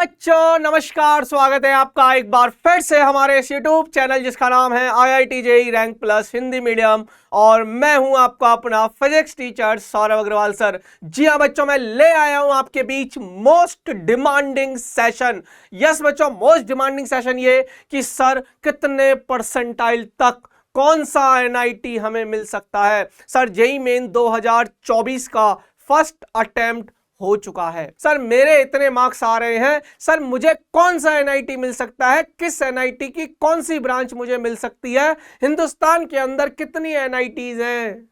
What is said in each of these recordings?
बच्चों नमस्कार, स्वागत है आपका एक बार फिर से हमारे इस यूट्यूब चैनल जिसका नाम है IIT JEE rank plus Hindi medium. और मैं हूं आपका अपना physics teacher Saurabh Agarwal sir. जी हाँ बच्चों, मैं ले आया हूं आपके बीच मोस्ट डिमांडिंग सेशन। यस बच्चों, मोस्ट डिमांडिंग सेशन ये कि सर कितने परसेंटाइल तक कौन सा NIT हमें मिल सकता है। सर JEE मेन 2024 का फर्स्ट अटेम्प्ट हो चुका है। सर मेरे इतने मार्क्स आ रहे हैं, सर मुझे कौन सा NIT मिल सकता है, किस NIT की कौन सी ब्रांच मुझे मिल सकती है, हिंदुस्तान के अंदर कितनी NITs हैं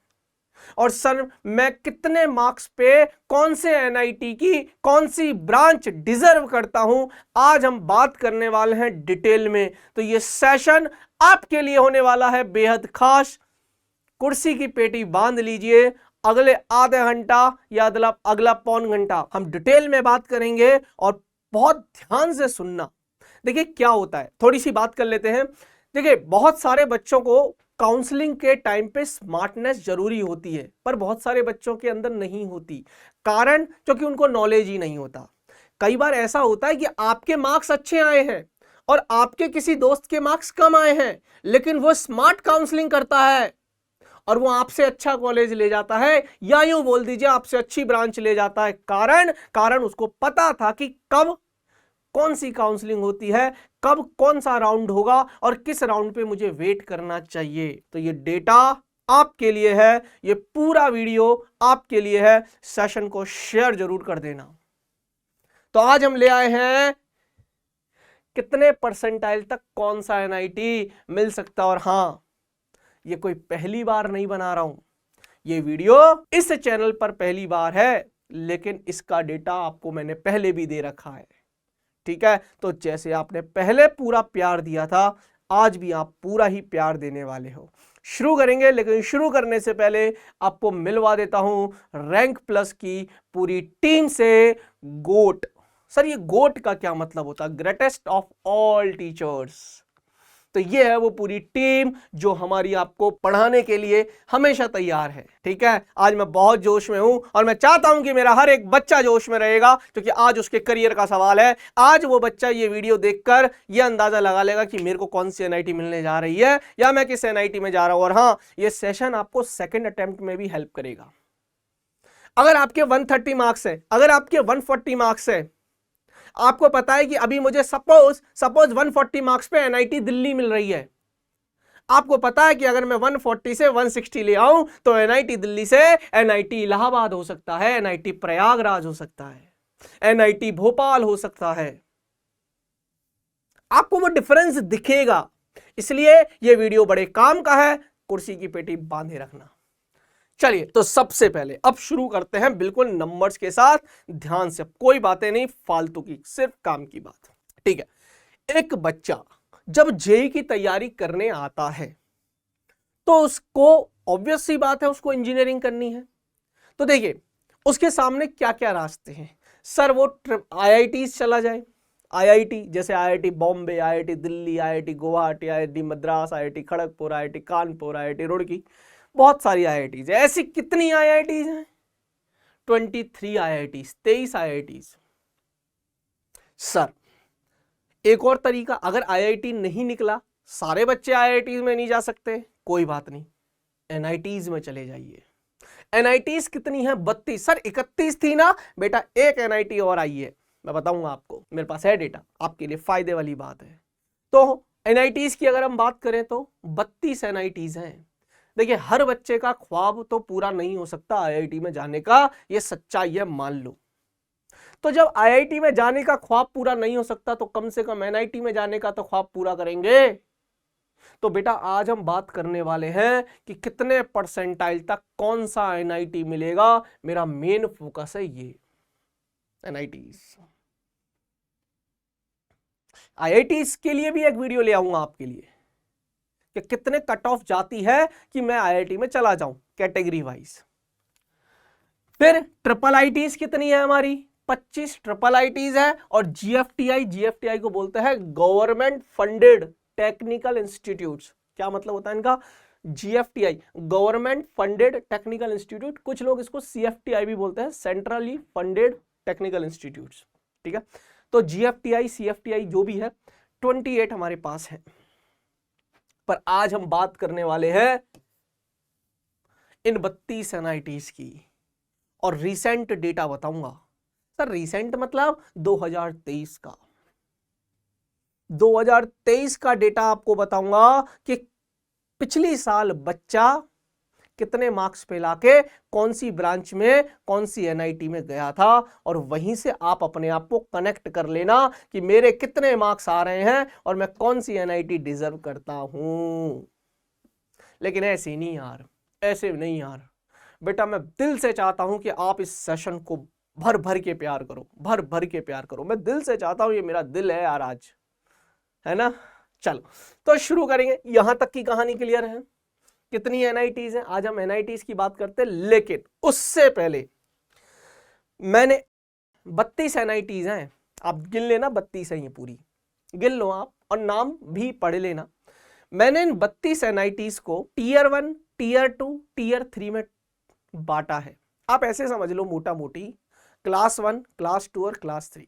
और सर मैं कितने मार्क्स पे कौन से NIT की कौन सी ब्रांच डिजर्व करता हूं, आज हम बात करने वाले हैं डिटेल में। तो ये सेशन आपके लिए होने वाला है बेहद खास। कुर्सी की पेटी बांध लीजिए, अगले आधा घंटा या अगला पौन घंटा हम डिटेल में बात करेंगे और बहुत ध्यान से सुनना। देखिए क्या होता है, थोड़ी सी बात कर लेते हैं। देखिए बहुत सारे बच्चों को काउंसलिंग के टाइम पे स्मार्टनेस जरूरी होती है, पर बहुत सारे बच्चों के अंदर नहीं होती। कारण क्योंकि उनको नॉलेज ही नहीं होता। कई बार ऐसा होता है कि आपके मार्क्स अच्छे आए हैं और आपके किसी दोस्त के मार्क्स कम आए हैं, लेकिन वो स्मार्ट काउंसलिंग करता है और वो आपसे अच्छा कॉलेज ले जाता है, या यूं बोल दीजिए आपसे अच्छी ब्रांच ले जाता है। कारण उसको पता था कि कब कौन सी काउंसलिंग होती है, कब कौन सा राउंड होगा और किस राउंड पे मुझे वेट करना चाहिए। तो ये डेटा आपके लिए है, ये पूरा वीडियो आपके लिए है। सेशन को शेयर जरूर कर देना। तो आज हम ले आए हैं कितने परसेंटाइल तक कौन सा NIT मिल सकता। और हां, ये कोई पहली बार नहीं बना रहा हूं, ये वीडियो इस चैनल पर पहली बार है, लेकिन इसका डेटा आपको मैंने पहले भी दे रखा है। ठीक है, तो जैसे आपने पहले पूरा प्यार दिया था, आज भी आप पूरा ही प्यार देने वाले हो। शुरू करेंगे, लेकिन शुरू करने से पहले आपको मिलवा देता हूं रैंक प्लस की पूरी टीम से गोट। सर ये गोट का क्या मतलब होता है? Greatest of all teachers. तो ये है वो पूरी टीम जो हमारी आपको पढ़ाने के लिए हमेशा तैयार है। ठीक है, आज मैं बहुत जोश में हूं और मैं चाहता हूं कि मेरा हर एक बच्चा जोश में रहेगा, क्योंकि आज उसके करियर का सवाल है। आज वो बच्चा ये वीडियो देखकर ये अंदाजा लगा लेगा कि मेरे को कौन सी NIT मिलने जा रही है या मैं किस NIT में जा रहा हूं। और हाँ, ये सेशन आपको सेकेंड अटेम्प्ट में भी हेल्प करेगा। अगर आपके 130 मार्क्स है, अगर आपके 140 मार्क्स है, आपको पता है कि अभी मुझे सपोज 140 मार्क्स पे NIT दिल्ली मिल रही है। आपको पता है कि अगर मैं 140 से 160 ले आऊं तो NIT दिल्ली से NIT इलाहाबाद हो सकता है, NIT प्रयागराज हो सकता है, NIT भोपाल हो सकता है। आपको वो डिफरेंस दिखेगा, इसलिए ये वीडियो बड़े काम का है। कुर्सी की पेटी बांधे रखना। चलिए, तो सबसे पहले अब शुरू करते हैं बिल्कुल नंबर्स के साथ। ध्यान से, कोई बातें नहीं फालतू की, सिर्फ काम की बात। ठीक है, एक बच्चा जब JEE की तैयारी करने आता है तो उसको ऑब्वियस सी बात है, उसको इंजीनियरिंग करनी है। तो देखिए उसके सामने क्या क्या रास्ते हैं। सर वो IITs चला जाए, IIT जैसे IIT Bombay, IIT Delhi, IIT Guwahati, IIT Madras, IIT Kharagpur, IIT Kanpur, IIT Roorkee, बहुत सारी IITs है। ऐसी कितनी IITs हैं? 23 IITs, 23 IITs। सर एक और तरीका, अगर IIT नहीं निकला, सारे बच्चे IITs में नहीं जा सकते, कोई बात नहीं, NITs में चले जाइए। NITs कितनी है? 32। सर 31 थी ना बेटा, एक NIT और आई है, मैं बताऊंगा आपको, मेरे पास है डेटा, आपके लिए फायदे वाली बात है। तो NITs की अगर हम बात करें तो 32 NITs हैं। देखिए हर बच्चे का ख्वाब तो पूरा नहीं हो सकता IIT में जाने का, ये सच्चाई है, मान लो। तो जब IIT में जाने का ख्वाब पूरा नहीं हो सकता तो कम से कम NIT में जाने का तो ख्वाब पूरा करेंगे। तो बेटा आज हम बात करने वाले हैं कि कितने परसेंटाइल तक कौन सा NIT मिलेगा। मेरा मेन फोकस है ये NITs। IITs के लिए भी एक वीडियो ले आऊंगा आपके लिए कि कितने कट ऑफ जाती है कि मैं IIT में चला जाऊं कैटेगरी वाइज। फिर ट्रिपल IITs कितनी है हमारी? 25 ट्रिपल IITs है। और GFTI को बोलते हैं गवर्नमेंट फंडेड टेक्निकल इंस्टीट्यूट्स। क्या मतलब होता है इनका? GFTI government funded technical institute, कुछ लोग इसको CFTI भी बोलते हैं, सेंट्रली फंडेड टेक्निकल इंस्टीट्यूट्स। ठीक है, तो GFTI CFTI जो भी है 28 हमारे पास है। पर आज हम बात करने वाले हैं इन 32 NITs की और रिसेंट डेटा बताऊंगा। सर रिसेंट मतलब 2023 का 2023 का डेटा आपको बताऊंगा कि पिछली साल बच्चा कितने मार्क्स पे लाके कौन सी ब्रांच में कौन सी NIT में गया था, और वहीं से आप अपने आप को कनेक्ट कर लेना कि मेरे कितने मार्क्स आ रहे हैं और मैं कौन सी NIT डिजर्व करता हूं। लेकिन ऐसे नहीं यार, ऐसे नहीं यार बेटा, मैं दिल से चाहता हूं कि आप इस सेशन को भर भर के प्यार करो, भर भर के प्यार करो। मैं दिल से चाहता हूं, ये मेरा दिल है यार आज, है ना। चलो तो शुरू करेंगे। यहां तक की कहानी क्लियर है, कितनी NITs हैं। आज हम NITs की बात करते हैं, लेकिन उससे पहले मैंने 32 NITs हैं, आप गिन लेना, 32 है ये पूरी, गिन लो आप और नाम भी पढ़ लेना। मैंने इन 32 NITs को टीयर 1, टीयर 2, टीयर 3 में बांटा है। आप ऐसे समझ लो मोटा मोटी, क्लास 1, क्लास 2 और क्लास 3,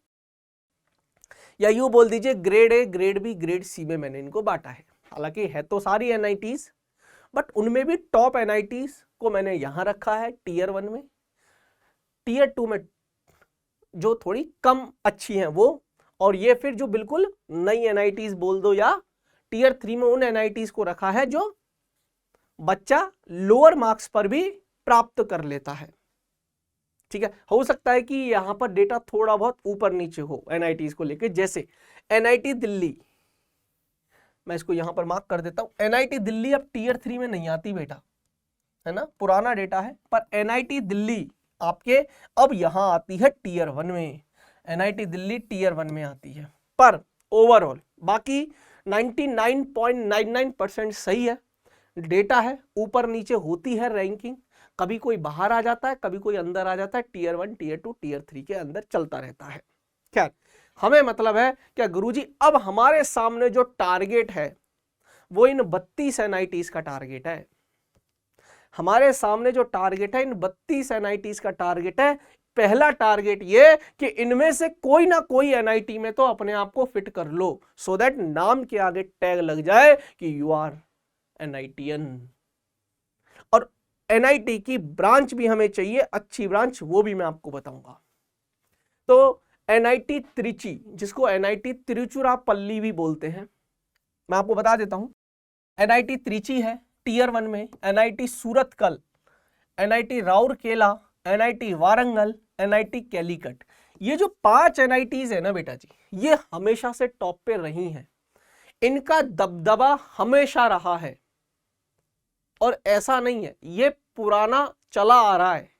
या यूं बोल दीजिए grade A, grade B, grade C में मैंने इनको बांटा है। हालांकि है तो सारी NITs, बट उनमें भी टॉप NITs को मैंने यहां रखा है टीयर 1 में, टीयर 2 में जो थोड़ी कम अच्छी हैं वो, और ये फिर जो बिल्कुल नई NITs बोल दो, या टीयर 3 में उन NITs को रखा है जो बच्चा लोअर मार्क्स पर भी प्राप्त कर लेता है। ठीक है, हो सकता है कि यहां पर डेटा थोड़ा बहुत ऊपर नीचे हो NITs को लेकर, जैसे NIT दिल्ली, मैं इसको यहां पर मार्क कर देता हूं। NIT दिल्ली अब टीयर 3 में नहीं आती बेटा, है ना, पुराना डेटा है, पर NIT दिल्ली आपके अब यहां आती है टीयर 1 में। NIT दिल्ली टीयर 1 में आती है, पर ओवरऑल बाकी 99.99% सही है, डेटा है, ऊपर नीचे होती है रैंकिंग, कभी कोई बाहर आ जाता है, कभी कोई अंदर आ जाता है, टीयर 1, टीयर 2, टीयर 3 के अंदर चलता रहता है। खैर, हमें मतलब है क्या गुरुजी, अब हमारे सामने जो टारगेट है वो इन 32 NITs का टारगेट है। हमारे सामने जो टारगेट है इन 32 NITs का टारगेट है। पहला टारगेट ये कि इनमें से कोई ना कोई NIT में तो अपने आप को फिट कर लो, सो दैट नाम के आगे टैग लग जाए कि यू आर NITian। और NIT की ब्रांच भी हमें चाहिए, अच्छी ब्रांच, वो भी मैं आपको बताऊंगा। तो NIT त्रिची, जिसको NIT तिरुचिरापल्ली भी बोलते हैं, मैं आपको बता देता हूं। NIT त्रिची है टीयर 1 में, NIT Surathkal, NIT Rourkela, NIT Warangal, NIT Calicut. ये जो 5 NITs है ना बेटा जी, ये हमेशा से टॉप पे रही हैं, इनका दबदबा हमेशा रहा है, और ऐसा नहीं है ये पुराना चला आ रहा है।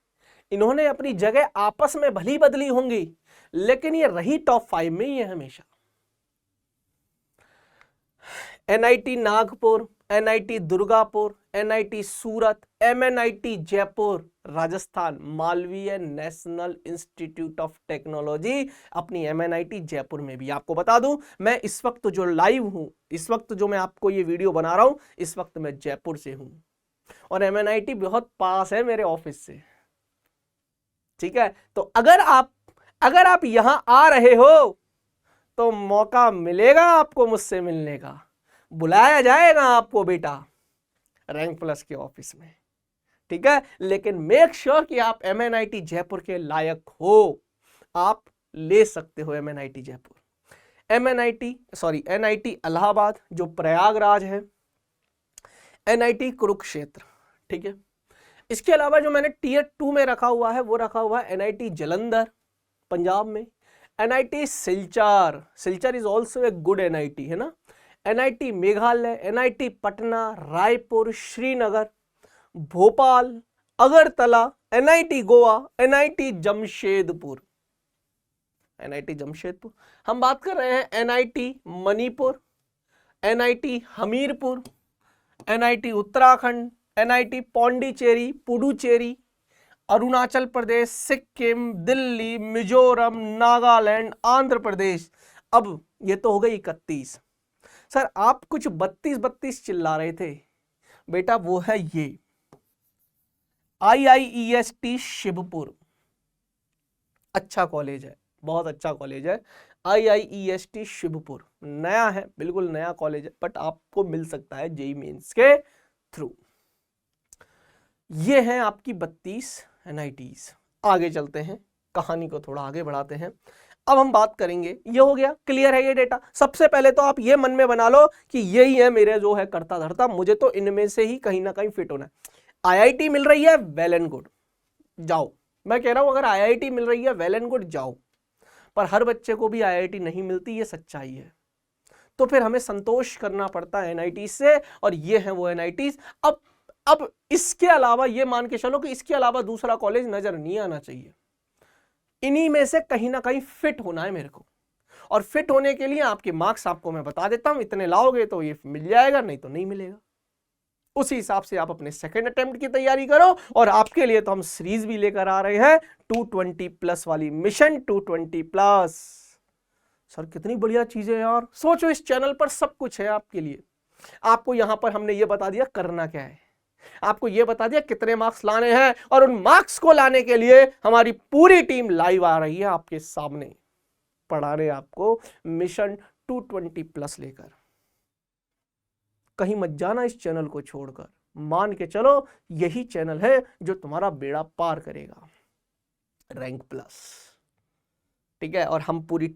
इन्होंने अपनी जगह आपस में भली बदली होंगी, लेकिन ये रही टॉप 5 में ही है हमेशा। NIT Nagpur, NIT Durgapur, NIT Surat, MNIT Jaipur, Rajasthan, Malviya national institute of technology, अपनी MNIT जयपुर में भी। आपको बता दूं, मैं इस वक्त जो लाइव हूं, इस वक्त जो मैं आपको ये वीडियो बना रहा हूं, इस वक्त मैं जयपुर से हूं, और MNIT बहुत पास है मेरे ऑफिस से। ठीक है, तो अगर आप यहां आ रहे हो तो मौका मिलेगा आपको मुझसे मिलने का, बुलाया जाएगा आपको बेटा रैंक प्लस के ऑफिस में। ठीक है, लेकिन मेक श्योर कि आप MNIT जयपुर के लायक हो। आप ले सकते हो MNIT जयपुर, NIT इलाहाबाद जो प्रयागराज है, NIT कुरुक्षेत्र। ठीक है, इसके अलावा जो मैंने टीयर 2 में रखा हुआ है वो रखा हुआ है NIT जलंधर पंजाब में, NIT Silchar is also a good NIT, है ना, NIT Meghalaya, NIT Patna, Raipur, Srinagar, Bhopal, Agartala, NIT Goa, NIT Jamshedpur. हम बात कर रहे हैं NIT Manipur, NIT Hamirpur, NIT Uttarakhand, NIT Pondicherry, Puducherry, Arunachal Pradesh, Sikkim, Delhi, Mizoram, Nagaland, Andhra Pradesh. अब ये तो हो गई 31। सर आप कुछ 32 चिल्ला रहे थे बेटा, वो है ये IIEST शिवपुर, अच्छा कॉलेज है, बहुत अच्छा कॉलेज है, IIEST शिवपुर, नया है, बिल्कुल नया कॉलेज है, बट आपको मिल सकता है जेईई मेंस के थ्रू। ये हैं आपकी 32 NITs। आगे चलते हैं, कहानी को थोड़ा आगे बढ़ाते हैं। अब हम बात करेंगे, ये हो गया, क्लियर है ये डेटा। सबसे पहले तो आप ये मन में बना लो कि यही है मेरे जो है करता धरता, मुझे तो इनमें से ही कहीं ना कहीं फिट होना है। IIT मिल रही है, वेल एंड गुड, जाओ। मैं कह रहा हूं अगर IIT मिल रही है वेल एंड गुड, जाओ। पर हर बच्चे को भी IIT नहीं मिलती, ये सच्चाई है। तो फिर हमें संतोष करना पड़ता है NIT से, और ये है वो NITs। अब इसके अलावा ये मान के चलो कि इसके अलावा दूसरा कॉलेज नजर नहीं आना चाहिए। इन्हीं में से कहीं ना कहीं फिट होना है मेरे को, और फिट होने के लिए आपके मार्क्स आपको मैं बता देता हूं, इतने लाओगे तो ये मिल जाएगा, नहीं तो नहीं मिलेगा। उसी हिसाब से आप अपने सेकंड अटेम्प्ट की तैयारी करो। और आपके लिए तो हम सीरीज भी लेकर आ रहे हैं 220+ वाली, मिशन 220+। सर कितनी बढ़िया चीजें यार, सोचो इस चैनल पर सब कुछ है आपके लिए। आपको यहां पर हमने ये बता दिया करना क्या है, आपको यह बता दिया कितने मार्क्स लाने हैं, और उन मार्क्स को लाने के लिए हमारी पूरी टीम लाइव आ रही है आपके सामने पढ़ाने आपको मिशन 220+ लेकर। कहीं मत जाना इस चैनल को छोड़कर, मान के चलो यही चैनल है जो तुम्हारा बेड़ा पार करेगा, रैंक प्लस। ठीक है, और हम पूरी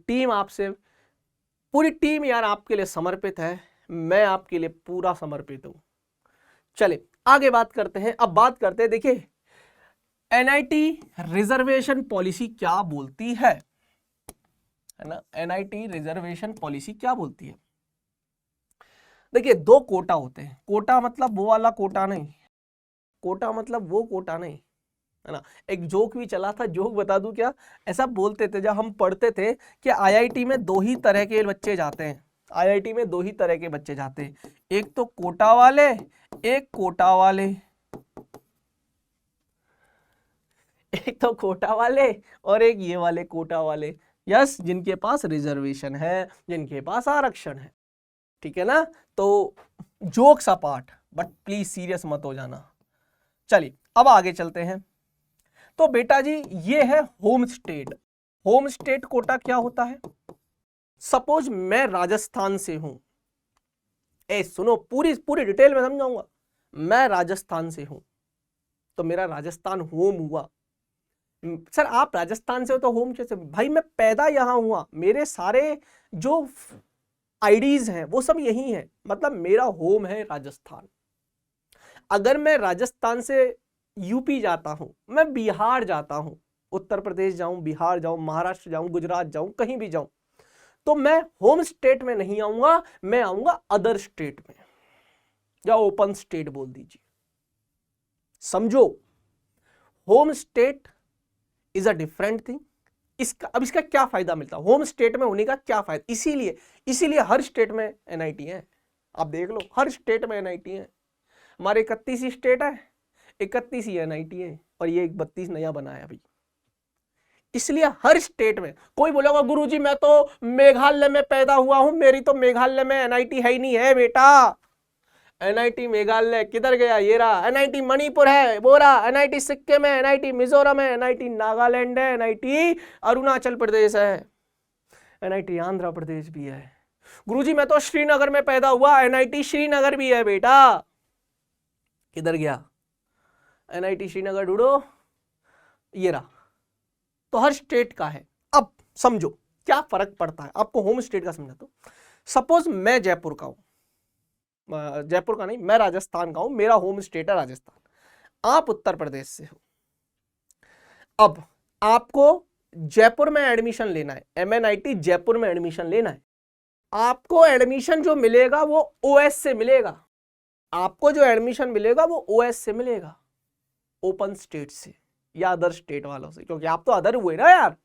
टीम यार आपके लिए समर्पित है, मैं आपके लिए पूरा समर्पित हूं। चले आगे बात करते हैं। अब बात करते हैं, देखिए NIT रिजर्वेशन पॉलिसी क्या बोलती है ना। NIT रिजर्वेशन पॉलिसी क्या बोलती है? देखिए 2 कोटा होते हैं। कोटा मतलब वो वाला कोटा नहीं, कोटा मतलब वो कोटा नहीं, है ना। एक जोक भी चला था, जोक बता दूं क्या? ऐसा बोलते थे जब हम पढ़ते थे कि IIT में 2 ही तरह के बच्चे जाते हैं, IIT में 2 ही तरह के बच्चे जाते हैं, एक तो कोटा वाले, एक कोटा वाले, एक तो कोटा वाले और एक ये वाले कोटा वाले। यस, जिनके पास रिजर्वेशन है, जिनके पास आरक्षण है, ठीक है ना। तो jokes apart, but please serious मत हो जाना। चलिए अब आगे चलते हैं। तो बेटा जी ये है home state. Home state quota क्या होता है? सपोज मैं राजस्थान से हूं, सुनो पूरी डिटेल में समझाऊंगा। मैं राजस्थान से हूं तो मेरा राजस्थान होम हुआ। सर आप राजस्थान से हो तो होम कैसे? भाई मैं पैदा यहां हुआ, मेरे सारे जो आईडीज हैं वो सब यही हैं, मतलब मेरा होम है राजस्थान। अगर मैं राजस्थान से यूपी जाता हूं, मैं बिहार जाता हूं, उत्तर प्रदेश जाऊं, बिहार जाऊं, महाराष्ट्र जाऊं, गुजरात जाऊं, कहीं भी जाऊं, तो मैं होम स्टेट में नहीं आऊंगा, मैं आऊंगा अदर स्टेट में, या ओपन स्टेट बोल दीजिए। समझो, home state is a different thing. इसका क्या फायदा मिलता है, होम स्टेट में होने का क्या फायदा? इसीलिए हर स्टेट में NIT है। आप देख लो हर स्टेट में NIT है। हमारे 31 ही स्टेट है, 31 ही NIT है, और ये 32 नया बनाया अभी। इसलिए हर स्टेट में, कोई बोलेगा गुरुजी मैं तो मेघालय में पैदा हुआ हूं, मेरी तो मेघालय में NIT है ही नहीं। है बेटा, NIT मेघालय किधर गया? ये रहा। NIT मणिपुर है, वो रहा। NIT सिक्किम है, NIT मिजोरम है, NIT नागालैंड है, NIT अरुणाचल प्रदेश है, NIT आंध्र प्रदेश भी है। गुरुजी मैं तो श्रीनगर में पैदा हुआ, NIT श्रीनगर भी है बेटा। किधर गया? NIT श्रीनगर ढूंढो, ये रहा। तो हर स्टेट का है। अब समझो क्या फर्क पड़ता है आपको होम स्टेट का समझा। तो सपोज मैं जयपुर का हूं, जयपुर का नहीं, मैं राजस्थान का हूं, मेरा होम स्टेट है राजस्थान, आप उत्तर प्रदेश से हो। अब आपको जयपुर में एडमिशन लेना है, MNIT जयपुर में एडमिशन लेना है। आपको एडमिशन जो मिलेगा वो OS से मिलेगा, आपको जो एडमिशन मिलेगा वो OS से मिलेगा, ओपन स्टेट से या अदर स्टेट वालों से, क्योंकि आप तो अदर हुए ना यार।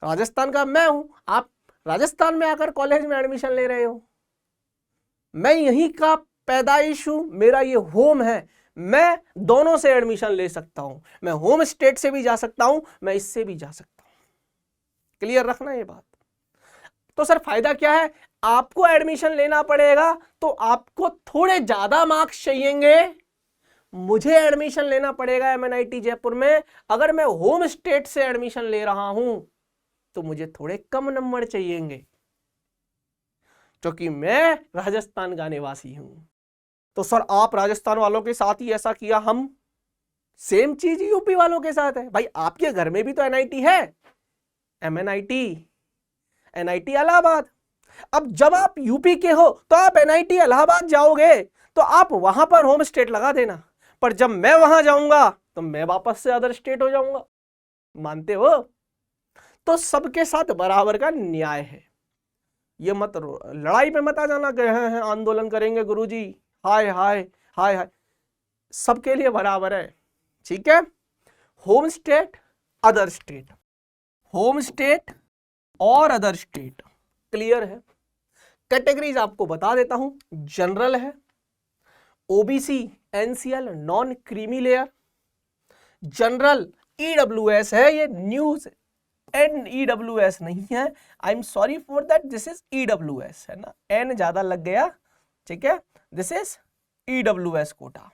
राजस्थान का मैं हूं, आप राजस्थान में आकर कॉलेज में एडमिशन ले रहे हो। मैं यहीं का पैदाइश हूं, मेरा ये होम है, मैं दोनों से एडमिशन ले सकता हूं। मैं होम स्टेट से भी जा सकता हूं, मैं इससे भी जा सकता हूं। क्लियर रखना ये बात। तो सर फायदा क्या है? आपको एडमिशन लेना पड़ेगा तो आपको थोड़े ज्यादा मार्क्स चाहिएंगे, मुझे एडमिशन लेना पड़ेगा MNIT जयपुर में। अगर मैं होम स्टेट से एडमिशन ले रहा हूं तो मुझे थोड़े कम नंबर चाहिएंगे, क्योंकि मैं राजस्थान का निवासी हूं। तो सर आप राजस्थान वालों के साथ ही ऐसा किया, हम सेम चीज यूपी वालों के साथ है। भाई आपके घर में भी तो एनआईटी है, एमएनआईटी, एनआईटी इलाहाबाद। अब जब आप यूपी के हो तो आप एनआईटी इलाहाबाद जाओगे तो आप वहां पर होम स्टेट लगा देना, पर जब मैं वहां जाऊंगा तो मैं वापस से अदर स्टेट हो जाऊंगा। मानते हो? तो सबके साथ बराबर का न्याय है। ये मत लड़ाई पे मत आ जाना कि हैं आंदोलन करेंगे गुरुजी, हाय हाय हाय हाय, सबके लिए बराबर है। ठीक है, home state other state, home state और अदर स्टेट, क्लियर है। कैटेगरीज आपको बता देता हूं, जनरल है, OBC, NCL, non creamy layer, general EWS है, ये न्यूज एन ईडब्ल्यूएस नहीं है, I am sorry for that, this is EWS है ना, एन ज्यादा लग गया, ठीक है, this is EWS quota.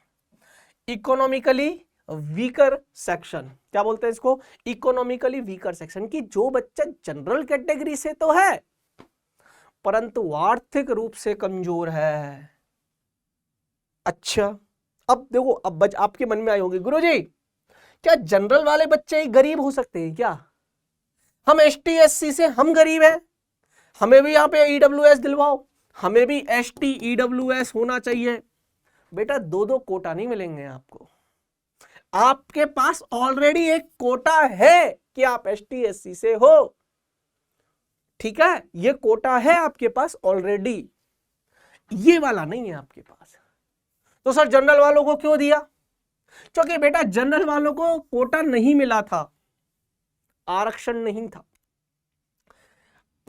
Economically weaker section, क्या बोलते हैं इसको, इकोनॉमिकली वीकर सेक्शन, की जो बच्चा जनरल कैटेगरी से तो है परंतु आर्थिक रूप से कमजोर है। अच्छा, अब देखो, अब आपके मन में आई होगी गुरुजी क्या जनरल वाले बच्चे ही गरीब हो सकते हैं क्या? हम एसटी एससी से हम गरीब हैं, हमें भी यहाँ पे ईडब्ल्यूएस दिलवाओ, हमें भी एसटी ईडब्ल्यूएस होना चाहिए। बेटा दो दो कोटा नहीं मिलेंगे आपको, आपके पास ऑलरेडी एक कोटा है कि आप एसटी एससी से हो, ठीक है, ये कोटा है आपके पास ऑलरेडी, ये वाला नहीं है आपके पास। तो सर जनरल वालों को क्यों दिया? क्योंकि बेटा जनरल वालों को कोटा नहीं मिला था, आरक्षण नहीं था।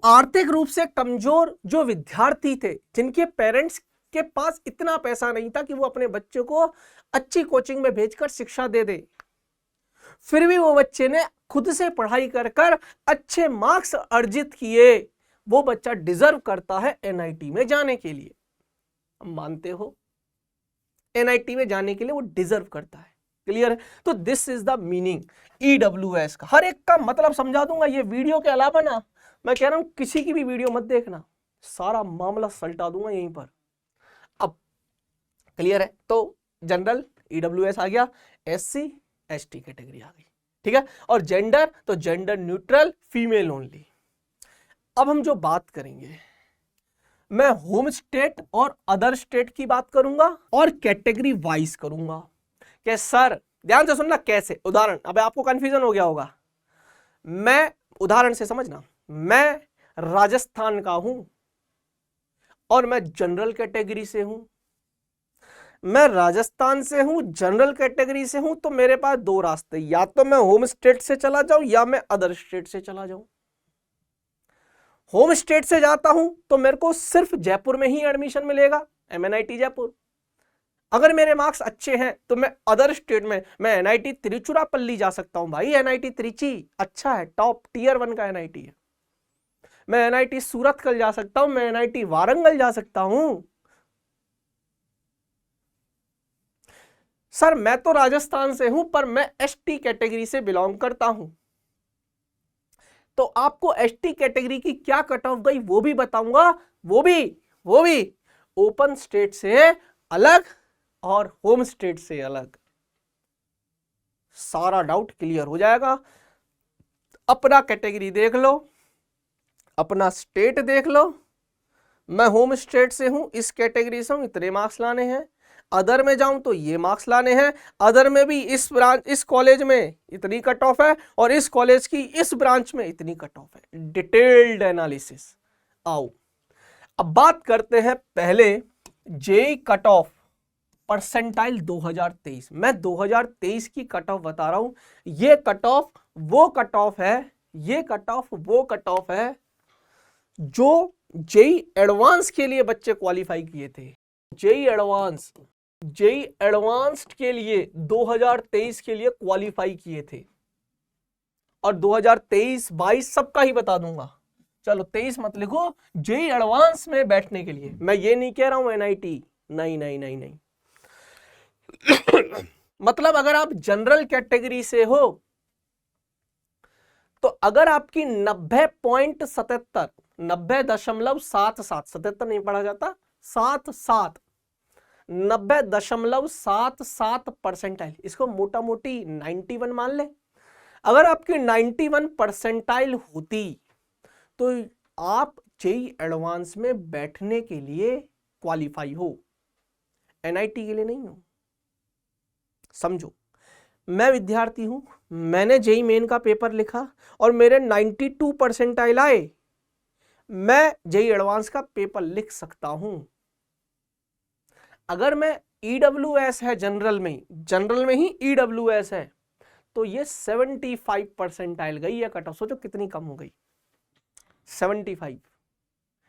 आर्थिक रूप से कमजोर जो विद्यार्थी थे, जिनके पेरेंट्स के पास इतना पैसा नहीं था कि वो अपने बच्चों को अच्छी कोचिंग में भेजकर शिक्षा दे दे, फिर भी वो बच्चे ने खुद से पढ़ाई कर कर अच्छे मार्क्स अर्जित किए, वो बच्चा डिजर्व करता है एनआईटी में जाने के लिए। मानते हो? एनआईटी में जाने के लिए वो डिजर्व करता है, क्लियर है? तो this is the meaning EWS का। हर एक का मतलब समझा दूंगा, ये वीडियो के अलावा ना मैं कह रहा हूं किसी की भी वीडियो मत देखना, सारा मामला सलटा दूंगा यहीं पर। अब क्लियर है? तो जनरल ईडब्ल्यूएस आ गया, एससी एसटी कैटेगरी आ गई, ठीक है, और जेंडर तो जेंडर न्यूट्रल, फीमेल ओनली। अब हम जो बात करेंगे, मैं होम स्टेट और अदर स्टेट की बात करूंगा और कैटेगरी वाइज करूंगा। कि सर ध्यान से सुनना, कैसे, उदाहरण, अब आपको कंफ्यूजन हो गया होगा, मैं उदाहरण से समझना, मैं राजस्थान का हूं और मैं जनरल कैटेगरी से हूं, मैं राजस्थान से हूं, जनरल कैटेगरी से हूं, तो मेरे पास दो रास्ते, या तो मैं होम स्टेट से चला जाऊं या मैं अदर स्टेट से चला जाऊं। होम स्टेट से जाता हूं तो मेरे को सिर्फ जयपुर में ही एडमिशन मिलेगा, एमएनआईटी जयपुर। अगर मेरे मार्क्स अच्छे हैं तो मैं अदर स्टेट में, मैं एनआईटी तिरुचिरापल्ली जा सकता हूं, भाई एनआईटी त्रिची अच्छा है, टॉप टियर 1 का एनआईटी है। मैं एनआईटी सूरतकल जा सकता हूं, मैं एनआईटी वारंगल जा सकता हूं। सर मैं तो राजस्थान से हूं पर मैं एसटी कैटेगरी से बिलोंग करता हूं, तो आपको एसटी कैटेगरी की क्या कट ऑफ गई वो भी बताऊंगा, वो भी ओपन स्टेट से अलग और होम स्टेट से अलग। सारा डाउट क्लियर हो जाएगा। अपना कैटेगरी देख लो, अपना स्टेट देख लो, मैं होम स्टेट से हूं, इस कैटेगरी से हूं, इतने मार्क्स लाने हैं, अदर में जाऊं तो ये मार्क्स लाने हैं, अदर में भी इस ब्रांच, इस कॉलेज में इतनी कट ऑफ है और इस कॉलेज की इस ब्रांच में इतनी कट ऑफ है। Detailed analysis. आओ अब बात करते हैं पहले जेईई कट ऑफ परसेंटाइल 2023। मैं 2023 की कट ऑफ बता रहा हूं, ये कट ऑफ वो कट ऑफ है, ये कट ऑफ वो कट ऑफ है जो जेईई एडवांस के लिए बच्चे क्वालिफाई किए थे। जेईई एडवांस्ड के लिए 2023 के लिए क्वालिफाई किए थे, और 2023 22 सबका ही बता दूंगा। चलो 23 मत लिखो, जेईई एडवांस में बैठने के लिए। मैं ये नहीं कह रहा हूं एनआईटी, नहीं नहीं नहीं नहीं मतलब अगर आप जनरल कैटेगरी से हो तो अगर आपकी 90.77 90.77 77 नहीं पढ़ा जाता 77 90.77 परसेंटाइल, इसको मोटा मोटी 91 मान ले। अगर आपकी 91 परसेंटाइल होती तो आप जेईई एडवांस में बैठने के लिए क्वालिफाई हो, एनआईटी के लिए नहीं हो। समझो, मैं विद्यार्थी हूं, मैंने जेईई मेन का पेपर लिखा और मेरे 92 परसेंटाइल आए, मैं जेईई एडवांस का पेपर लिख सकता हूं। अगर मैं ईडब्ल्यूएस है जनरल में ही ईडब्ल्यूएस है तो ये 75 परसेंटाइल गई है कट ऑफ। सोचो कितनी कम हो गई, 75।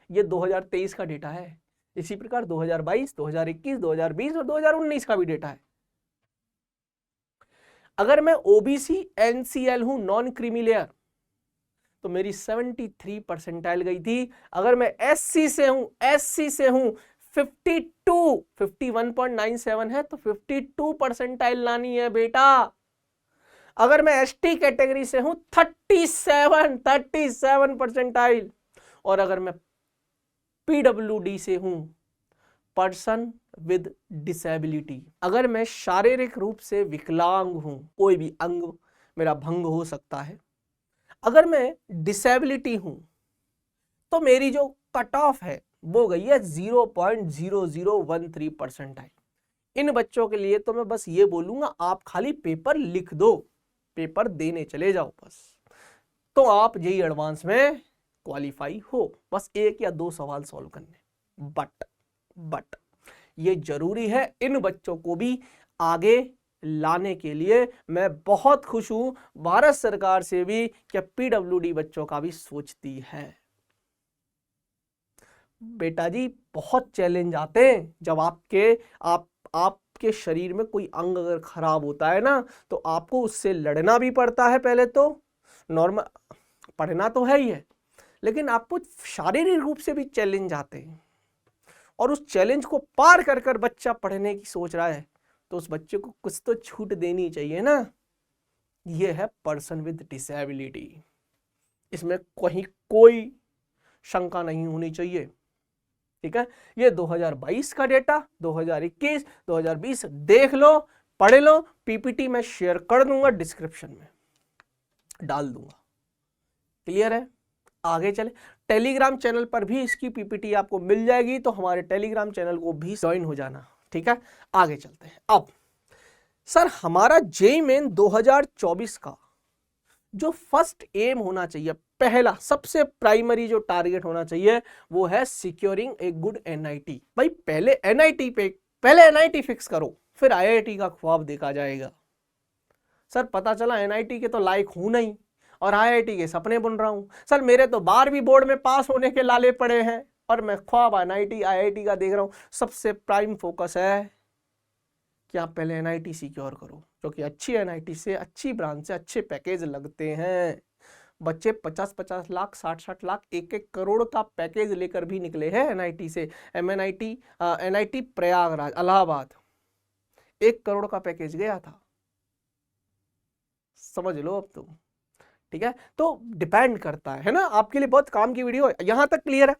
ये 2023 का डेटा है। इसी प्रकार 2022, 2021, 2020 और 2019 का भी डेटा है। अगर मैं ओबीसी एनसीएल हूं, नॉन क्रीमी लेयर, तो मेरी 73 परसेंटाइल गई थी। अगर मैं एससी से हूं 51.97 है तो 52 परसेंटाइल लानी है बेटा। अगर मैं एसटी कैटेगरी से हूं 37 परसेंटाइल, और अगर मैं पीडब्ल्यूडी से हूं, पर्सन विद डिसेबिलिटी, अगर मैं शारीरिक रूप से विकलांग हूं, कोई भी अंग मेरा भंग हो सकता है, अगर मैं डिसेबिलिटी हूं, तो मेरी जो कट ऑफ है वो गई है 0.0013 परसेंटाइल। इन बच्चों के लिए तो मैं बस ये बोलूंगा, आप खाली पेपर लिख दो, पेपर देने चले जाओ बस, तो आप जेईई एडवांस में क्वालिफाई हो। बस 1 या 2 सवाल सॉल्व करने। बट ये जरूरी है इन बच्चों को भी आगे लाने के लिए। मैं बहुत खुश हूं भारत सरकार से भी कि पीडब्ल्यूडी बच्चों का भी सोचती है। बेटा जी, बहुत चैलेंज आते हैं जब आपके शरीर में कोई अंग अगर खराब होता है ना, तो आपको उससे लड़ना भी पड़ता है। पहले तो नॉर्मल पढ़ना तो है ही है, लेकिन आपको शारीरिक रूप से भी चैलेंज आते हैं, और उस चैलेंज को पार कर कर बच्चा पढ़ने की सोच रहा है, तो उस बच्चे को कुछ तो छूट देनी चाहिए ना। ये है पर्सन विद डिसेबिलिटी, इसमें कहीं कोई शंका नहीं होनी चाहिए। ठीक है, ये 2022 का डेटा, 2021, 2020 देख लो, पढ़ लो। पीपीटी मैं शेयर कर दूंगा, डिस्क्रिप्शन में डाल दूंगा। क्लियर है? आगे चले, टेलीग्राम चैनल पर भी इसकी पीपीटी आपको मिल जाएगी, तो हमारे टेलीग्राम चैनल को भी ज्वाइन हो जाना। ठीक है, आगे चलते हैं। अब सर, हमारा जेईई मेन 2024 का जो फर्स्ट एम होना चाहिए, पहला सबसे प्राइमरी जो टारगेट होना चाहिए, वो है सिक्योरिंग ए गुड एनआईटी। भाई पहले एनआईटी फिक्स करो, फिर आईआईटी का ख्वाब देखा जाएगा। सर पता चला एनआईटी के तो लायक हूं नहीं और आईआईटी के सपने बुन रहा हूं। सर मेरे तो 12वीं बोर्ड में पास होने के लाले पड़े हैं और मैं ख्वाब एनआईटी आईआईटी का देख रहा हूं। सबसे प्राइम फोकस है कि आप पहले एनआईटी सिक्योर करो, क्योंकि अच्छी एनआईटी से, अच्छी ब्रांच से अच्छे पैकेज लगते हैं। बच्चे 50-50 लाख, 60-60 लाख, 1-1 करोड़ का पैकेज लेकर भी निकले हैं एनआईटी से। एनआईटी प्रयागराज इलाहाबाद 1 करोड़ का पैकेज गया था, समझ लो अब तुम। ठीक है, तो डिपेंड करता है ना। आपके लिए बहुत काम की वीडियो है। यहां तक क्लियर है?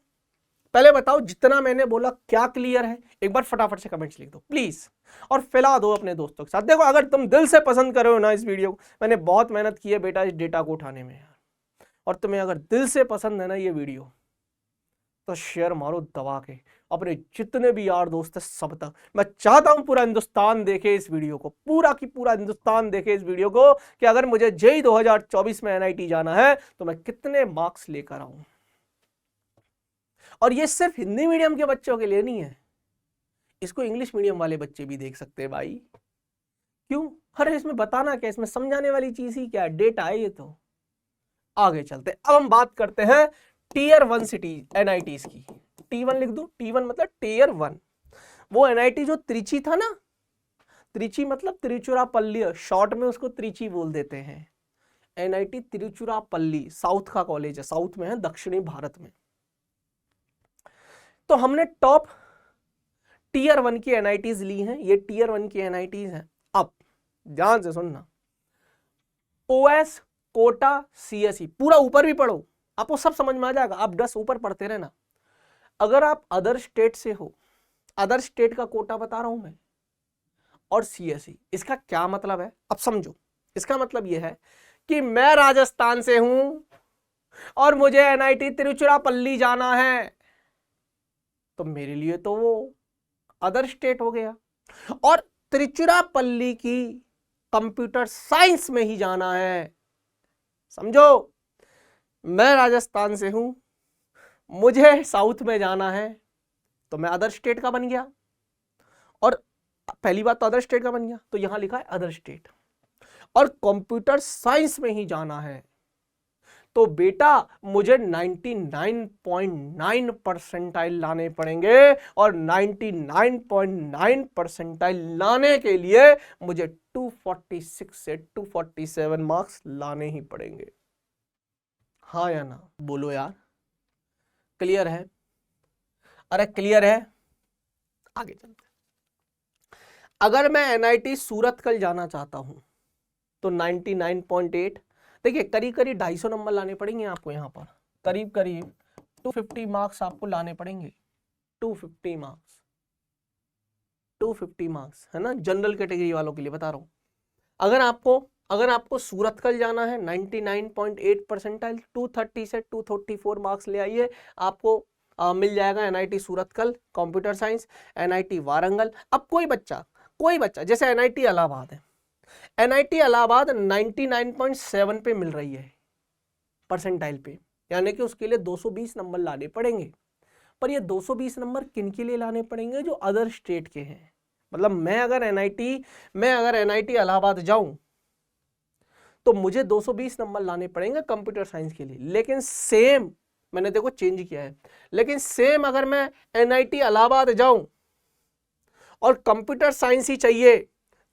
पहले बताओ जितना मैंने बोला क्या क्लियर है? एक बार फटाफट से कमेंट्स लिख दो प्लीज, और फैला दो अपने दोस्तों के साथ। देखो, अगर तुम दिल से पसंद कर रहे हो ना इस वीडियो को, मैंने बहुत मेहनत की है बेटा इस डेटा को उठाने में यार, और तुम्हें अगर दिल से पसंद है ना ये वीडियो, तो शेयर मारो दबा के अपने जितने भी यार दोस्त है सब तक। मैं चाहता हूं पूरा हिंदुस्तान देखे इस वीडियो को, पूरा की पूरा हिंदुस्तान देखे इस वीडियो को, कि अगर मुझे जेईई 2024 में एनआईटी जाना है तो मैं कितने मार्क्स लेकर आऊं। और ये सिर्फ हिंदी मीडियम के बच्चों के लिए नहीं है, इसको इंग्लिश मीडियम वाले बच्चे भी देख सकते हैं भाई। क्यों? अरे इसमें बताना क्या, इसमें समझाने वाली चीज ही क्या है, डेटा है ये तो। आगे चलते, अब हम बात करते हैं टीयर 1 सिटी एनआईटीज की। T1 लिख दो, T1 मतलब टीयर 1। वो एनआईटी जो त्रिची था ना, त्रिची मतलब तिरुचिरापल्ली, शॉर्ट में उसको त्रिची बोल देते हैं। एनआईटी तिरुचिरापल्ली साउथ का कॉलेज है, साउथ में है, दक्षिणी भारत में। तो हमने टॉप टीयर 1 की एनआईटीज ली हैं, ये टीयर 1 की एनआईटीज हैं। अब ध्यान से सुनना, ओएस कोटा सीएसई, पूरा ऊपर भी पढ़ो आपको सब समझ में आ जाएगा, आप 10 ऊपर पढ़ते रहना। अगर आप अदर स्टेट से हो, अदर स्टेट का कोटा बता रहा हूं मैं, और सीएसई, इसका क्या मतलब है अब समझो। इसका मतलब यह है कि मैं राजस्थान से हूं और मुझे एनआईटी तिरुचिरापल्ली जाना है, तो मेरे लिए तो वो अदर स्टेट हो गया, और तिरुचिरापल्ली की कंप्यूटर साइंस में ही जाना है। समझो, मैं राजस्थान से हूं, मुझे साउथ में जाना है, तो मैं अदर स्टेट का बन गया, और पहली बात तो अदर स्टेट का बन गया, तो यहां लिखा है अदर स्टेट, और कंप्यूटर साइंस में ही जाना है, तो बेटा मुझे 99.9 परसेंटाइल लाने पड़ेंगे, और 99.9 परसेंटाइल लाने के लिए मुझे 246 से 247 मार्क्स लाने ही पड़ेंगे। हाँ या ना, बोलो यार, क्लियर है? अरे क्लियर है? आगे चलते। अगर मैं एनआईटी सूरतकल जाना चाहता हूं तो 99.8, देखिए करीब करीब 250 नंबर लाने पड़ेंगे आपको, यहां पर करीब करीब 250 मार्क्स आपको लाने पड़ेंगे, 250 मार्क्स, 250 मार्क्स है ना, जनरल कैटेगरी वालों के लिए बता रहा हूं। अगर आपको सूरतकल जाना है 99.8 परसेंटाइल, 230 से 234 मार्क्स ले आइए, आपको मिल जाएगा NIT Surathkal computer science, NIT Warangal. अब कोई बच्चा जैसे एनआईटी इलाहाबाद है, एनआईटी इलाहाबाद 99.7 पे मिल रही है परसेंटाइल पे, यानी कि उसके लिए 220 नंबर लाने पड़ेंगे। पर ये 220 नंबर किन के लिए लाने पड़ेंगे? जो अदर स्टेट के हैं। मतलब मैं अगर एनआईटी इलाहाबाद जाऊं तो मुझे 220 नंबर लाने पड़ेंगे कंप्यूटर साइंस के लिए, लेकिन सेम मैंने देखो चेंज किया है, लेकिन सेम अगर मैं एनआईटी इलाहाबाद जाऊं और कंप्यूटर साइंस ही चाहिए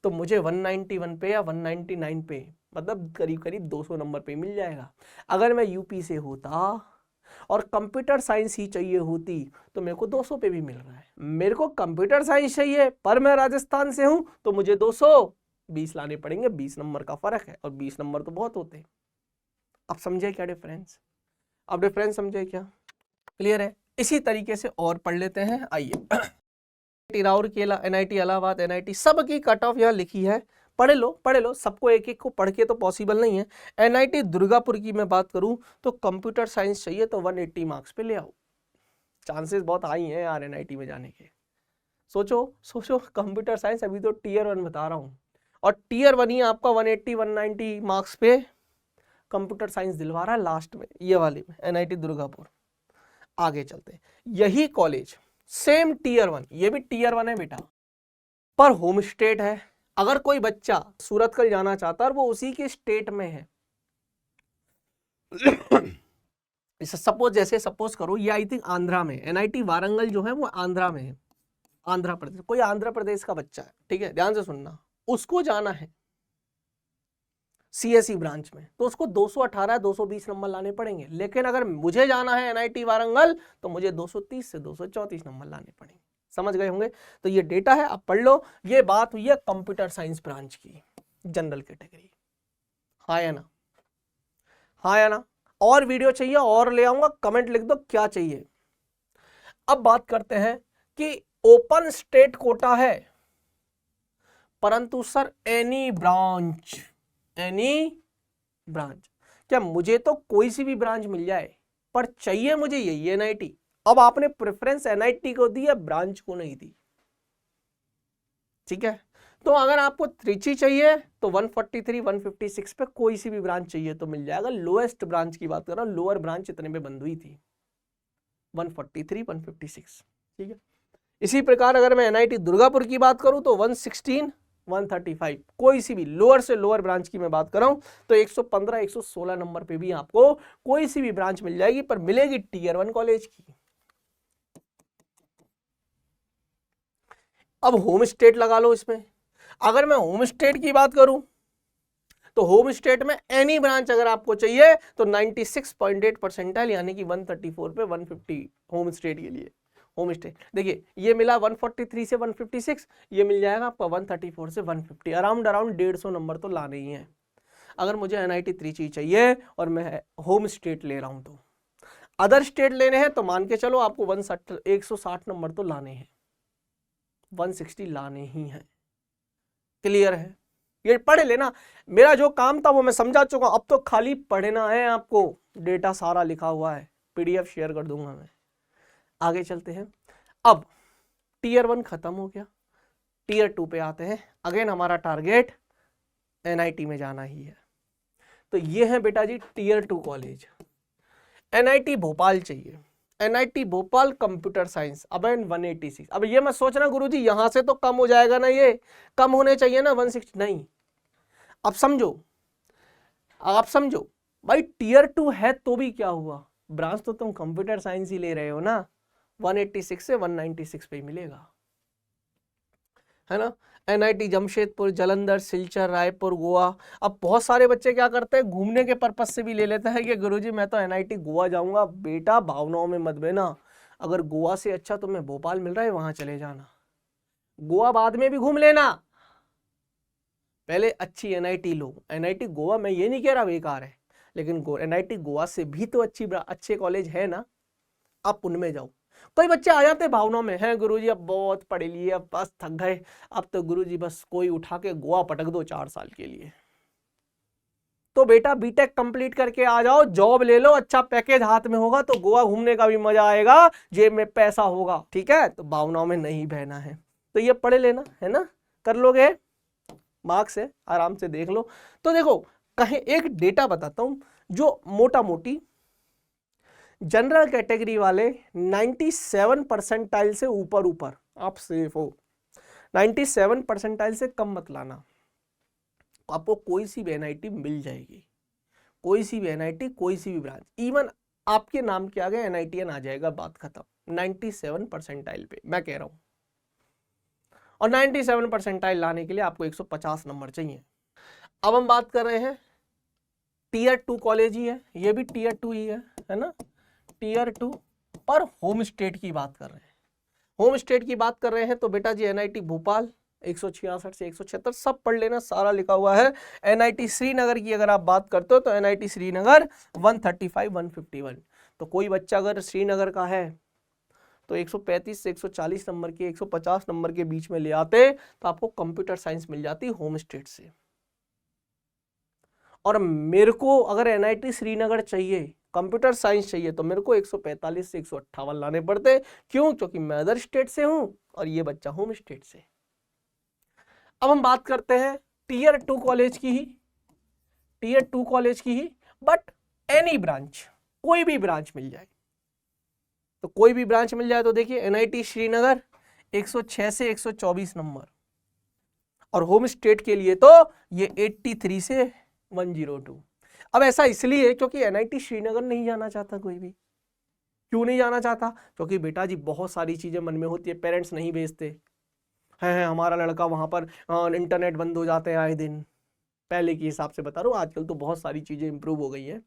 तो मुझे 191 पे या 199 पे, मतलब करीब करीब 200 नंबर पे मिल जाएगा। अगर मैं यूपी से होता और कंप्यूटर साइंस ही चाहिए होती तो मेरे को 200 पे भी मिल रहा है। मेरे को कंप्यूटर साइंस चाहिए पर मैं राजस्थान से हूं तो मुझे 220 लाने पड़ेंगे, 20 नंबर का फर्क है, और 20 नंबर तो बहुत होते हैं। अब समझे क्या डिफरेंस? अब डिफरेंस समझे क्या? क्लियर है? इसी तरीके से और पढ़ लेते हैं, आइए। राउर केला, एनआईटी इलाहाबाद, एनआईटी सबकी कट ऑफ यहाँ लिखी है, पढ़ लो, सबको एक एक को पढ़ के तो पॉसिबल नहीं है। एनआईटी दुर्गापुर की मैं बात करूं तो कंप्यूटर साइंस चाहिए तो 180 मार्क्स पे ले आओ, चांसेस बहुत हाई हैं यार एनआईटी में जाने के। सोचो कंप्यूटर साइंस अभी तो टीयर 1 बता रहा हूं, और टीयर 1 ही आपका 180 190 मार्क्स पे कंप्यूटर साइंस दिलवा रहा है लास्ट में, ये वाली में एनआईटी दुर्गापुर। आगे चलते, यही कॉलेज सेम टीयर 1, ये भी टीयर 1 है बेटा, पर होम स्टेट है। अगर कोई बच्चा सूरतकल जाना चाहता है और वो उसी के स्टेट में है, सपोज करो ये आई थिंक आंध्रा में, एनआईटी वारंगल जो है वो आंध्रा में है, आंध्र प्रदेश, कोई आंध्र प्रदेश का बच्चा है, ठीक है, ध्यान से सुनना, उसको जाना है सीएसई ब्रांच में, तो उसको 218 220 नंबर लाने पड़ेंगे। लेकिन अगर मुझे जाना है एनआईटी वारंगल तो मुझे 230 से 234 नंबर लाने पड़ेंगे। समझ गए होंगे? तो ये डेटा है, आप पढ़ लो। ये बात हुई है कंप्यूटर साइंस ब्रांच की, जनरल कैटेगरी। हाँ या ना? हाँ या ना? और वीडियो चाहिए और ले आऊंगा, कमेंट लिख दो क्या चाहिए। अब बात करते हैं कि ओपन स्टेट कोटा है, परंतु सर एनी ब्रांच, क्या मुझे तो कोई सी भी ब्रांच मिल जाए पर चाहिए मुझे यही एनआईटी। अब आपने प्रेफरेंस एनआईटी को दी है, ब्रांच को नहीं दी, ठीक है। तो अगर आपको त्रिची चाहिए तो 143 156 पे कोई सी भी ब्रांच चाहिए तो मिल जाएगा। लोएस्ट ब्रांच की बात कर रहा हूं, लोअर ब्रांच इतने में बंद हुई थी, 143 156, ठीक है। इसी प्रकार अगर मैं एनआईटी दुर्गापुर की बात करूं तो 116 135, कोई सी भी लोअर से लोअर ब्रांच की मैं बात कर रहा हूं तो 115 116 नंबर पे भी आपको कोई सी भी ब्रांच मिल जाएगी, पर मिलेगी टीयर 1 कॉलेज की। अब होम स्टेट लगा लो इसमें। अगर मैं होम स्टेट की बात करूं तो होम स्टेट में एनी ब्रांच अगर आपको चाहिए तो 96.8 परसेंटाइल यानी कि 134 पे 150 होम स्टेट के लिए। होम स्टेट देखिए ये मिला 143 से 156, ये मिल जाएगा आपका 134 से 150, अराउंड 150 नंबर तो लाने ही है। अगर मुझे NIT त्रिची चाहिए और मैं होम स्टेट ले रहा हूं तो अदर स्टेट लेने हैं तो मान के चलो आपको 160 नंबर तो लाने हैं, 160 लाने ही हैं। क्लियर है? ये पढ़ लेना, मेरा जो काम था वो मैं समझा चुका हूं, अब तो खाली पढ़ना है आपको। डेटा सारा लिखा हुआ है, PDF शेयर कर दूंगा मैं। आगे चलते हैं। अब Tier 1 खत्म हो गया, Tier 2 पे आते हैं। अगेन हमारा टारगेट NIT में जाना ही है। तो ये है बेटा जी Tier 2 कॉलेज। NIT भोपाल चाहिए, NIT भोपाल कंप्यूटर साइंस। अब 186। अब ये मत सोचना गुरुजी यहां से तो कम हो जाएगा ना, ये कम होने चाहिए ना 160, नहीं। अब समझो, आप समझो भाई, Tier 2 है तो भी क्या हुआ, ब्रांच तो तुम कंप्यूटर साइंस ही ले रहे हो ना, 186 से 196 पे ही मिलेगा, है ना। NIT जमशेदपुर, जालंधर, सिलचर, रायपुर, गोवा। अब बहुत सारे बच्चे क्या करते हैं, घूमने के पर्पज से भी ले लेते हैं कि गुरुजी मैं तो NIT गोवा जाऊंगा। बेटा भावनाओं में मत बहना, अगर गोवा से अच्छा तुम्हें भोपाल मिल रहा है वहां चले जाना, गोवा बाद में भी घूम लेना, पहले अच्छी NIT लो। NIT गोवा मैं ये नहीं कह रहा बेकार है, लेकिन NIT गोवा से भी तो अच्छे कॉलेज है ना, आप उनमें जाओ। कोई बच्चे आ जाते भावनाओं में, हैं गुरुजी अब बहुत पढ़ लिए, अब बस थक गए, अब तो गुरुजी बस कोई उठा के गोवा पटक दो 4 साल के लिए। तो बेटा बीटेक कंप्लीट करके आ जाओ, जॉब ले लो, अच्छा पैकेज हाथ में होगा तो गोवा घूमने का भी मजा आएगा, जेब में पैसा होगा, ठीक है। तो भावनाओं में नहीं बहना है, तो ये पढ़ लेना, है ना, कर लोगे, मार्क्स है, आराम से देख लो। तो देखो कहीं एक डेटा बताता हूं, जो मोटा मोटी जनरल कैटेगरी वाले 97 परसेंटाइल से ऊपर आप सेफ हो, 97 परसेंटाइल से कम मत लाना, आपको कोई सी भी NIT मिल जाएगी, कोई सी भी NIT, कोई सी भी ब्रांच, इवन आपके नाम के आगे NITN आ जाएगा, बात खत्म। 97 परसेंटाइल पे मैं कह रहा हूं, और 97 परसेंटाइल लाने के लिए आपको 150 नंबर चाहिए। अब हम बात कर रहे हैं Tier 2 कॉलेज ही है, ये भी Tier 2 ही है ना, Tier 2 पर होम स्टेट की बात कर रहे हैं। होम स्टेट की बात कर रहे हैं तो बेटा जी NIT भोपाल 166 से 176 सब पढ़ लेना, सारा लिखा हुआ है। NIT श्रीनगर की अगर आप बात करते हो तो NIT श्रीनगर 135 151। तो कोई बच्चा अगर श्रीनगर का है तो 135 से 140 नंबर के, 150 नंबर के बीच में ले आते तो आपको कंप्यूटर साइंस मिल जाती होम स्टेट से। और मेरे को अगर NIT श्रीनगर चाहिए, कंप्यूटर साइंस चाहिए, तो मेरे को 145 से 158 लाने पड़ते। क्यों? क्योंकि मैं अदर स्टेट से हूं और ये बच्चा होम स्टेट से। अब हम बात करते हैं Tier 2 कॉलेज की ही, Tier 2 कॉलेज की ही, बट एनी ब्रांच, कोई भी ब्रांच मिल जाए, तो कोई भी ब्रांच मिल जाए तो देखिए NIT श्रीनगर 106 से 124 नंबर, और होम स्टेट के लिए तो ये 83 से 102। अब ऐसा इसलिए क्योंकि NIT श्रीनगर नहीं जाना चाहता कोई भी। क्यों नहीं जाना चाहता? क्योंकि बेटा जी बहुत सारी चीजें मन में होती है, पेरेंट्स नहीं भेजते हैं, हमारा लड़का वहां पर, इंटरनेट बंद हो जाते हैं आए दिन। पहले के हिसाब से बता रहा हूँ, आजकल तो बहुत सारी चीजें इंप्रूव हो गई है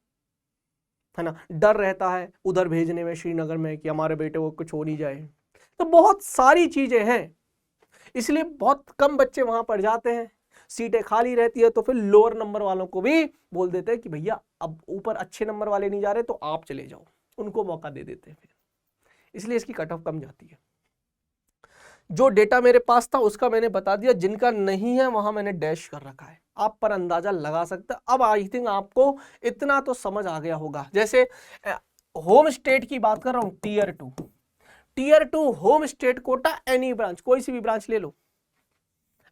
ना। डर रहता है उधर भेजने में श्रीनगर में कि हमारे बेटे को कुछ हो नहीं जाए, तो बहुत सारी चीजें हैं, इसलिए बहुत कम बच्चे वहां पर जाते हैं। सीटें खाली रहती है तो फिर लोअर नंबर वालों को भी बोल देते हैं कि भैया अब ऊपर अच्छे नंबर वाले नहीं जा रहे तो आप चले जाओ, उनको मौका दे देते हैं फिर, इसलिए इसकी कट ऑफ कम जाती है। जो डेटा मेरे पास था उसका मैंने बता दिया, जिनका नहीं है वहां मैंने डैश कर रखा है, आप पर अंदाजा लगा सकते हैं। अब आई थिंक आपको इतना तो समझ आ गया होगा। जैसे होम स्टेट की बात कर रहा हूं, Tier 2 home state quota, any branch, कोई सी भी ब्रांच ले लो,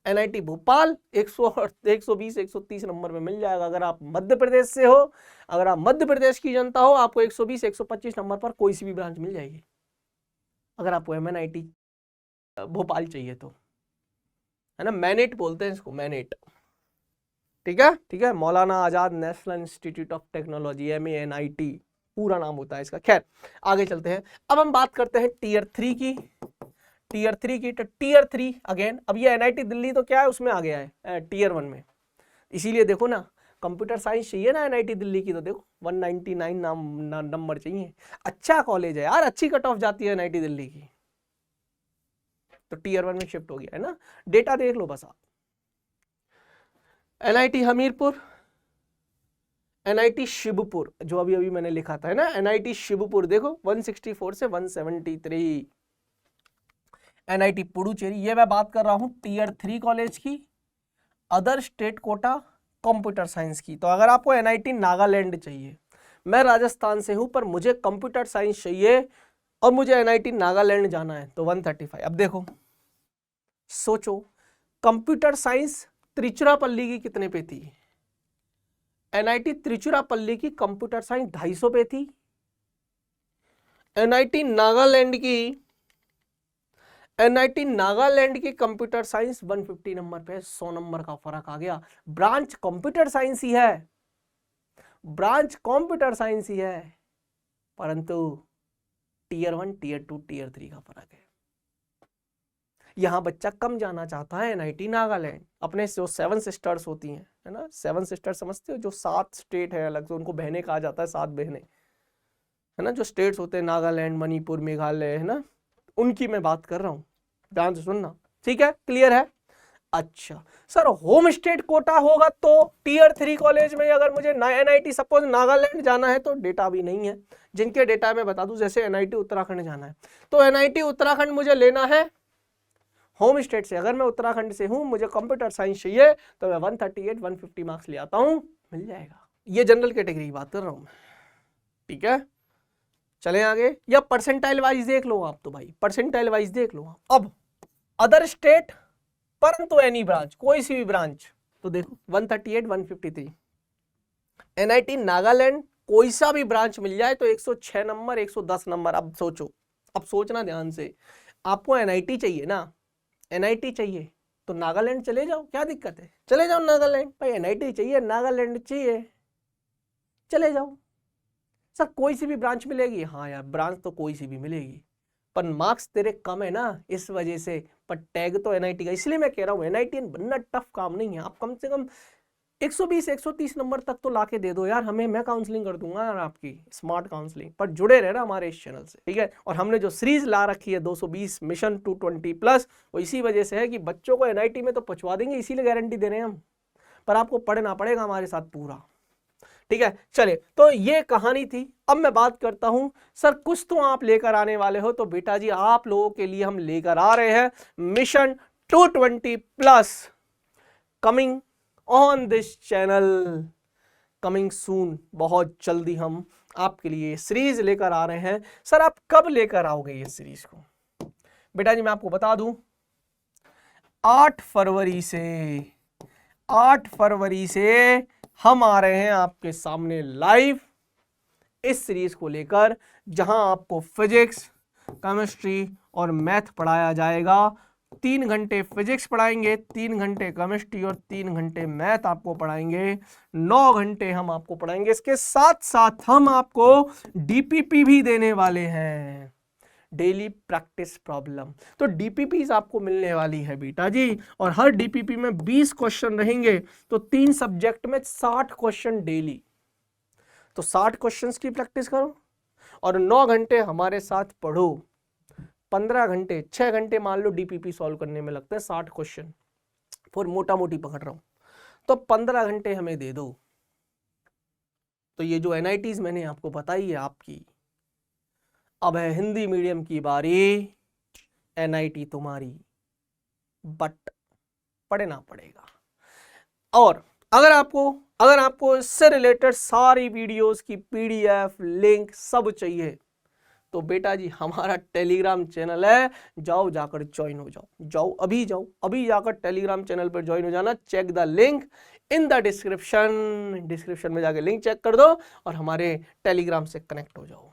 NIT भोपाल 120 130 नंबर में मिल जाएगा। अगर आप मध्य प्रदेश से हो, अगर आप मध्य प्रदेश की जनता हो, आपको 120 125 नंबर पर कोई सी भी ब्रांच मिल जाएगी, अगर आपको MNIT भोपाल चाहिए तो, है ना। मैनेट बोलते हैं इसको, मैनेट, ठीक है, ठीक है, Maulana Azad national institute of technology, MANIT पूरा नाम होता है इसका। खैर आगे चलते हैं। अब हम बात करते हैं Tier 3 की, Tier 3 की। तो Tier 3 अगेन, अब ये NIT दिल्ली तो क्या है, उसमें आ गया है Tier 1 में, इसीलिए देखो ना, कंप्यूटर साइंस चाहिए ना NIT दिल्ली की, तो देखो 199 नंबर चाहिए। अच्छा कॉलेज है यार, अच्छी कट ऑफ जाती है NIT दिल्ली की, तो Tier 1 में शिफ्ट हो गया, है ना। डेटा देख लो बस आप। NIT हमीरपुर NIT शिवपुर, जो अभी अभी मैंने लिखा था, है ना, NIT शिवपुर, देखो 164 से 173। NIT पुडुचेरी, ये मैं बात कर रहा हूं टीयर 3 कॉलेज की, other state quota computer science की। तो अगर आपको NIT नागालैंड चाहिए, मैं राजस्थान से हूं पर मुझे कंप्यूटर साइंस चाहिए और मुझे NIT नागालैंड जाना है, तो 135। अब देखो, सोचो, कंप्यूटर साइंस त्रिचुरापल्ली की कितने पे थी? NIT त्रिचुरापल्ली की कंप्यूटर साइंस 250 पे थी। NIT नागालैंड की कंप्यूटर साइंस 150 नंबर पे, 100 नंबर का फर्क आ गया। ब्रांच कंप्यूटर साइंस ही है, ब्रांच कंप्यूटर साइंस ही है, परंतु टीयर 1, टीयर 2, टीयर 3 का फर्क है। यहां बच्चा कम जाना चाहता है NIT नागालैंड, अपने जो 7 सिस्टर्स होती हैं, है ना, 7 सिस्टर्स समझते हो, जो 7 स्टेट है अलग से, उनको बहनें कहा जाता है, 7 बहनें, है ना, जो स्टेट्स होते हैं नागालैंड, मणिपुर, मेघालय, है ना, उनकी मैं बात कर रहा हूं, ध्यान से सुनना, ठीक है, क्लियर है? अच्छा सर, होम स्टेट कोटा होगा तो टीयर 3 कॉलेज में अगर मुझे NIT सपोज नागालैंड जाना है तो डेटा भी नहीं है। जिनके डेटा मैं बता दूं, जैसे NIT उत्तराखंड जाना है तो NIT उत्तराखंड मुझे लेना है होम स्टेट से। अगर मैं उत्तराखंड से हूं, मुझे कंप्यूटर साइंस चाहिए, तो मैं 138 150 मार्क्स ले आता हूं, मिल जाएगा। ये जनरल कैटेगरी की बात कर रहा हूं मैं, ठीक है। चले आगे, या परसेंटाइल वाइज देख लो आप, तो भाई परसेंटाइल वाइज देख लो आप। अब अदर स्टेट परंतु एनी ब्रांच, कोई सी भी ब्रांच, तो देखो 138 153। NIT नागालैंड कोई सा भी ब्रांच मिल जाए तो 106 नंबर, 110 नंबर। अब सोचो, अब सोचना ध्यान से, आपको NIT चाहिए ना, NIT चाहिए तो नागालैंड चले जाओ, क्या दिक्कत है, चले जाओ नागालैंड। भाई NIT चाहिए, नागालैंड चाहिए, चले जाओ। सर कोई सी भी ब्रांच मिलेगी? हाँ यार, ब्रांच तो कोई सी भी मिलेगी, पर मार्क्स तेरे कम है ना, इस वजह से। पर टैग तो NIT का, इसलिए मैं कह रहा हूँ NIT बनना टफ काम नहीं है। आप कम से कम 120 130 नंबर तक तो लाके दे दो यार हमें, मैं काउंसलिंग कर दूंगा यार आपकी, स्मार्ट काउंसलिंग। पर जुड़े रहना हमारे इस चैनल से, ठीक है। और हमने जो सीरीज ला रखी है 220 मिशन 220+, वो इसी वजह से है कि बच्चों को NIT में तो पहुंचवा देंगे, इसीलिए गारंटी दे रहे हैं हम, पर आपको पढ़ना पड़ेगा हमारे साथ पूरा, ठीक है। चलिए, तो ये कहानी थी। अब मैं बात करता हूं, सर कुछ तो आप लेकर आने वाले हो, तो बेटा जी आप लोगों के लिए हम लेकर आ रहे हैं mission 220+, coming on this channel, coming soon. बहुत जल्दी हम आपके लिए सीरीज लेकर आ रहे हैं। सर आप कब लेकर आओगे ये सीरीज को? बेटा जी मैं आपको बता दूं, 8 फरवरी से हम आ रहे हैं आपके सामने लाइव इस सीरीज को लेकर, जहां आपको फिजिक्स, केमिस्ट्री और मैथ पढ़ाया जाएगा। 3 घंटे फिजिक्स पढ़ाएंगे, 3 घंटे केमिस्ट्री और 3 घंटे मैथ आपको पढ़ाएंगे, 9 घंटे हम आपको पढ़ाएंगे। इसके साथ साथ हम आपको DPP भी देने वाले हैं, डेली प्रैक्टिस प्रॉब्लम। तो DPPs आपको मिलने वाली है बेटा जी, और हर DPP में 20 क्वेश्चन रहेंगे, तो 3 सब्जेक्ट में 60 क्वेश्चन डेली। तो 60 क्वेश्चंस की प्रैक्टिस करो और 9 घंटे हमारे साथ पढ़ो। 15 घंटे, 6 घंटे मान लो DPP सॉल्व करने में लगता है, 60 क्वेश्चन, फिर मोटा मोटी पकड़ रहा हूं, तो 15 घंटे हमें दे दो। तो ये जो NITs मैंने आपको बताई है आपकी, अब है हिंदी मीडियम की बारी, NIT तुम्हारी, बट पढ़ना पड़ेगा। और अगर आपको इससे रिलेटेड सारी वीडियोस की PDF लिंक सब चाहिए, तो बेटा जी हमारा टेलीग्राम चैनल है, जाओ जाकर ज्वाइन हो जाओ, अभी जाकर टेलीग्राम चैनल पर ज्वाइन हो जाना। Check the link in the description में जाके लिंक चेक कर दो और हमारे टेलीग्राम से कनेक्ट हो जाओ,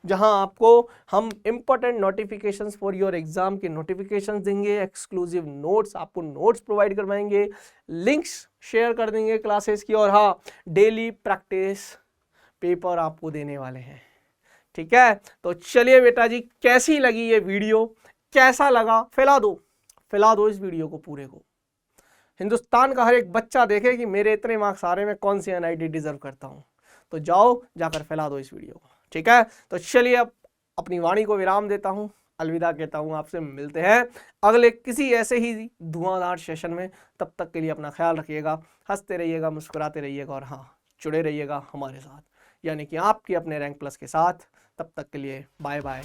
जहां आपको हम important notifications for your exam के नोटिफिकेशंस देंगे, एक्सक्लूसिव नोट्स, आपको नोट्स प्रोवाइड करवाएंगे, लिंक्स शेयर कर देंगे क्लासेस की, और हाँ डेली प्रैक्टिस पेपर आपको देने वाले हैं, ठीक है। तो चलिए बेटा जी, कैसी लगी ये वीडियो, कैसा लगा, फैला दो इस वीडियो को पूरे को, हिंदुस्तान का हर एक बच्चा देखे कि मेरे इतने मार्क्स आ रहे हैं, मैं कौन सी NIT डिजर्व करता हूं। तो जाओ जाकर फैला दो इस वीडियो को, ठीक है। तो चलिए अब अपनी वाणी को विराम देता हूं, अलविदा कहता हूं, आपसे मिलते हैं अगले किसी ऐसे ही धुआंधार सेशन में। तब तक के लिए अपना ख्याल रखिएगा, हंसते रहिएगा, मुस्कुराते रहिएगा, और हाँ जुड़े रहिएगा हमारे साथ, यानी कि आपके अपने रैंक प्लस के साथ। तब तक के लिए बाय बाय।